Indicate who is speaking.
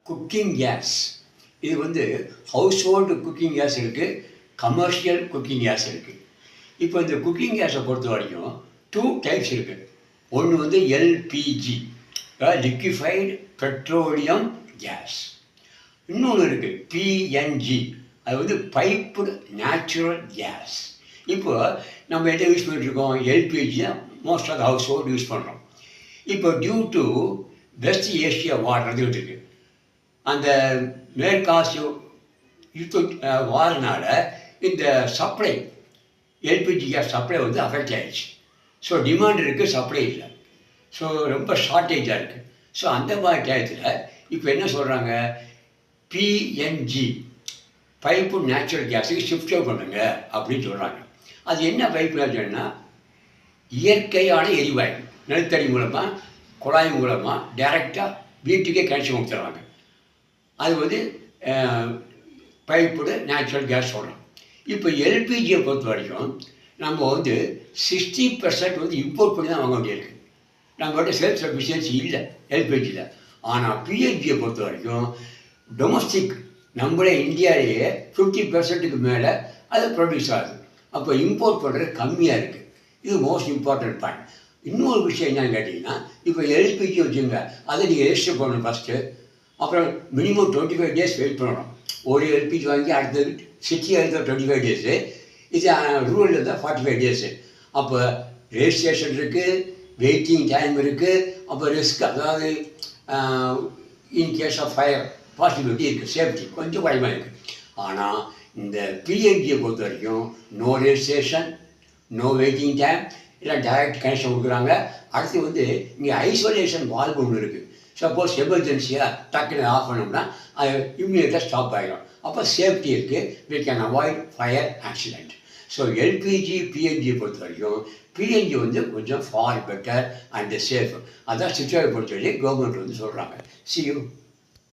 Speaker 1: Cooking case. இது வந்து house hold cooking case இருக்குது, கமர்ஷியல் குக்கிங் கேஸ் இருக்குது. இப்போ இந்த குக்கிங் கேஸை பொறுத்த வரைக்கும் 2 டைப்ஸ் இருக்குது. ஒன்று வந்து எல்பிஜி, லிக்விஃபைடு பெட்ரோலியம் கேஸ். இன்னொன்று இருக்குது பிஎன்ஜி, அது வந்து பைப்புடு நேச்சுரல் கேஸ். இப்போ நம்ம எதை யூஸ் பண்ணிட்டுருக்கோம்? எல்பிஜி தான் most of the household use பண்ணுறோம். இப்போ due to West Asia war நடந்துகிட்டு இருக்கு. அந்த மேற்காசிய வாரினால இந்த சப்ளை, எல்பிஜி கேஸ் சப்ளை வந்து அஃபெக்ட் ஆகிடுச்சு. ஸோ டிமாண்ட் இருக்குது, சப்ளை இல்லை. ஸோ ரொம்ப ஷார்ட்டேஜாக இருக்குது. ஸோ அந்த மாதிரி டயத்தில் இப்போ என்ன சொல்கிறாங்க, பிஎன்ஜி பைப்பு நேச்சுரல் கேஸுக்கு ஷிஃப்ட் பண்ணுங்க அப்படின்னு சொல்கிறாங்க. அது என்ன பைப்பு நேச்சுரல்னா, இயற்கையான எரிவாயு நிலத்தடி மூலமாக குழாய் மூலமாக டைரெக்டாக வீட்டுக்கே கனெக்ஷன் கொடுத்துட்றாங்க. அது வந்து பைப்புடு நேச்சுரல் கேஸ் சொல்கிறோம். இப்போ எல்பிஜியை பொறுத்த வரைக்கும் நம்ம வந்து 60% வந்து இம்போர்ட் பண்ணி தான் வாங்க வேண்டியிருக்கு. நம்மகிட்ட செல்ஃப் சஃபிஷியன்சி இல்லை எல்பிஜியில். ஆனால் பிஎன்ஜியை பொறுத்த வரைக்கும் டொமஸ்டிக் நம்மளே இந்தியாவிலேயே 50%க்கு மேலே அது ப்ரொடியூஸ் ஆகுது. அப்போ இம்போர்ட் பண்ணுறது கம்மியாக இருக்குது. இது மோஸ்ட் இம்பார்ட்டன்ட் பாயிண்ட். இன்னொரு விஷயம் என்னன்னு கேட்டிங்கன்னா, இப்போ எல்பிஜி வச்சுங்க, அதை நீங்கள் ரெஜிஸ்டர் பண்ணணும் ஃபஸ்ட்டு. அப்புறம் மினிமம் 25 டேஸ் வெயிட் பண்ணணும். ஒரு எல்பிஜி வாங்கி அடுத்தது சிட்டியாக இருந்தால் 25 டேஸு, இது ரூரலில் இருந்தால் 45 டேஸு. அப்போ ரெஜிஸ்ட்ரேஷன் இருக்குது, வெயிட்டிங் டைம் இருக்குது, அப்போ ரிஸ்க், அதாவது in case of fire possibility இருக்குது, சேஃப்டி கொஞ்சம் பயமாக இருக்குது. ஆனால் இந்த பிஎன்ஜியை பொறுத்த வரைக்கும் no registration, no waiting time, இல்லை டைரக்ட் கனெக்ஷன் கொடுக்குறாங்க. அடுத்து வந்து இங்கே ஐசோலேஷன் வால்வு ஒன்று இருக்குது. சப்போஸ் எமர்ஜென்சியாக டக்குன்னு ஆஃப் பண்ணோம்னா அது இம்மிடியட்டாக ஸ்டாப் ஆகிடும். அப்போ சேஃப்டி இருக்குது, we can avoid fire accident. So LPG பிஎன்ஜியை பொறுத்த வரைக்கும் பிஎன்ஜி வந்து கொஞ்சம் ஃபார் பெட்டர் அண்ட் சேஃப். அதான் சிச்சுவேஷன் பொறுத்த வரைக்கும் கவர்மெண்ட் வந்து சொல்கிறாங்க. See you.